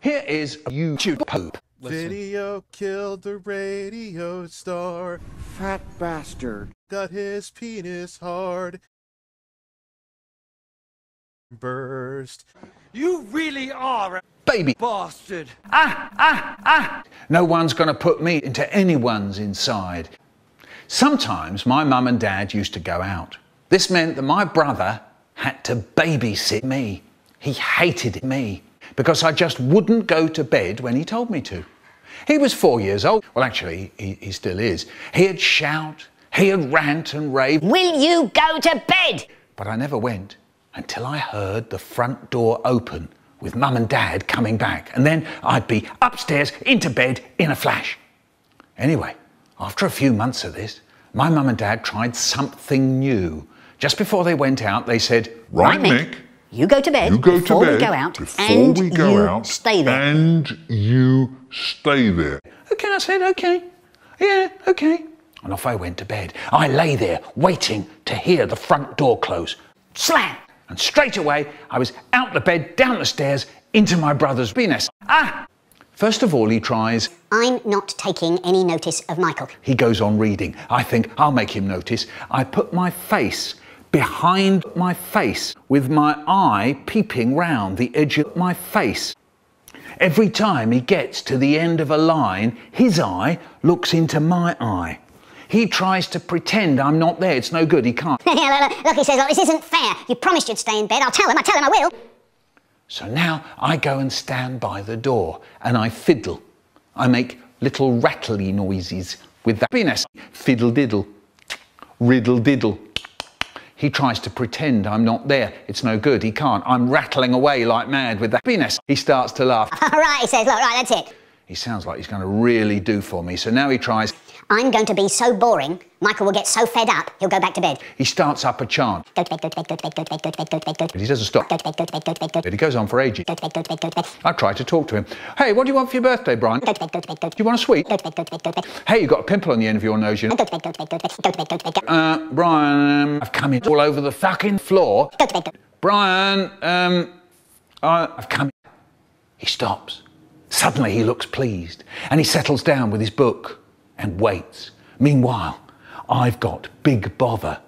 Here is a YouTube poop. Video killed the radio star. Fat bastard. Got his penis hard. Burst. You really are a Baby bastard. No one's gonna put me into anyone's inside. Sometimes my mum and dad used to go out. This meant that my brother had to babysit me. He hated me because I just wouldn't go to bed when he told me to. He was 4 years old. Well, actually, he still is. He'd shout, he'd rant and rave. Will you go to bed? But I never went until I heard the front door open with mum and dad coming back. And then I'd be upstairs into bed in a flash. Anyway, after a few months of this, my mum and dad tried something new. Just before they went out, they said, Right, Mick. You go to bed You go before to bed we go out, before and we go you out, stay there. and you stay there. Okay, I said, okay. Yeah, okay. And off I went to bed. I lay there waiting to hear the front door close. Slam! And straight away, I was out the bed, down the stairs, into my brother's penis. First of all, he tries. I'm not taking any notice of Michael. He goes on reading. I think I'll make him notice. I put my face behind my face with my eye peeping round the edge of my face. Every time he gets to the end of a line, his eye looks into my eye. He tries to pretend I'm not there. It's no good. He can't. Look, he says, look, this isn't fair. You promised you'd stay in bed. I'll tell him I will. So now I go and stand by the door and I fiddle. I make little rattly noises with that penis. Fiddle diddle, riddle diddle. He tries to pretend I'm not there. It's no good. He can't. I'm rattling away like mad with that penis. He starts to laugh. All right, he says, look, right, that's it. He sounds like he's going to really do for me. So now he tries. I'm going to be so boring, Michael will get so fed up, he'll go back to bed. He starts up a chant. Go to bed, go to bed, go to bed, go to bed, go to bed, go to bed, go to bed. But he doesn't stop. Go to bed, go to bed, go to bed, go to But he goes on for ages. bed, go to bed, go to bed, go to bed. I try to talk to him. Hey, what do you want for your birthday, Brian? Go to bed, go to bed, go to bed. Do you want a sweet? Go to bed, go to bed, go to bed. Hey, you've got a pimple on the end of your nose, you know. Go to bed, go to bed, go to bed, go to bed, go to bed, go to bed. Brian, I've come in all over the fucking floor. Go to bed, go. Brian, I've come in. He stops. Suddenly he looks pleased and he settles down with his book and waits. Meanwhile, I've got big bother.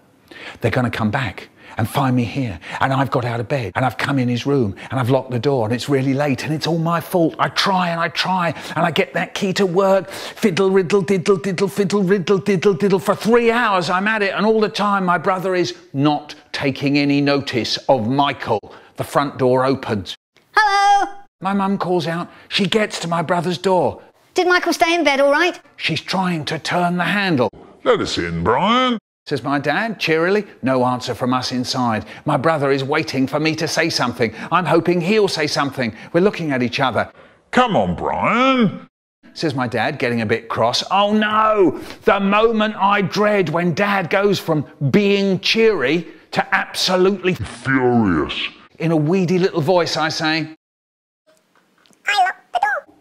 They're going to come back and find me here, and I've got out of bed and I've come in his room and I've locked the door and it's really late and it's all my fault. I try and I get that key to work. Fiddle, riddle, diddle, diddle, fiddle, riddle, diddle, diddle. For 3 hours I'm at it, and all the time my brother is not taking any notice of Michael. The front door opens. Hello? My mum calls out. She gets to my brother's door. Did Michael stay in bed all right? She's trying to turn the handle. Let us in, Brian. Says my dad, cheerily. No answer from us inside. My brother is waiting for me to say something. I'm hoping he'll say something. We're looking at each other. Come on, Brian. Says my dad, getting a bit cross. Oh no! The moment I dread when Dad goes from being cheery to absolutely Furious. In a weedy little voice, I say, I locked the door.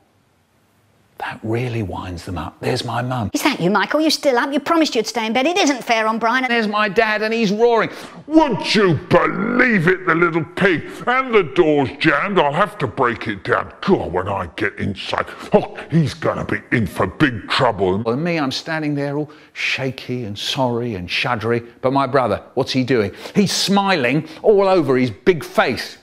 that really winds them up. There's my mum. Is that you, Michael? You still up? You promised you'd stay in bed. It isn't fair on Brian. There's my dad and he's roaring. Would you believe it, the little pig? And the door's jammed. I'll have to break it down. God, when I get inside, oh, he's gonna be in for big trouble. And me, I'm standing there all shaky and sorry and shuddery. But my brother, what's he doing? He's smiling all over his big face.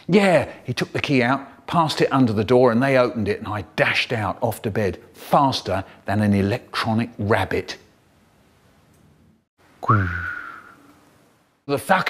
Yeah, he took the key out, passed it under the door, and they opened it, and I dashed out off to bed faster than an electronic rabbit. The fuck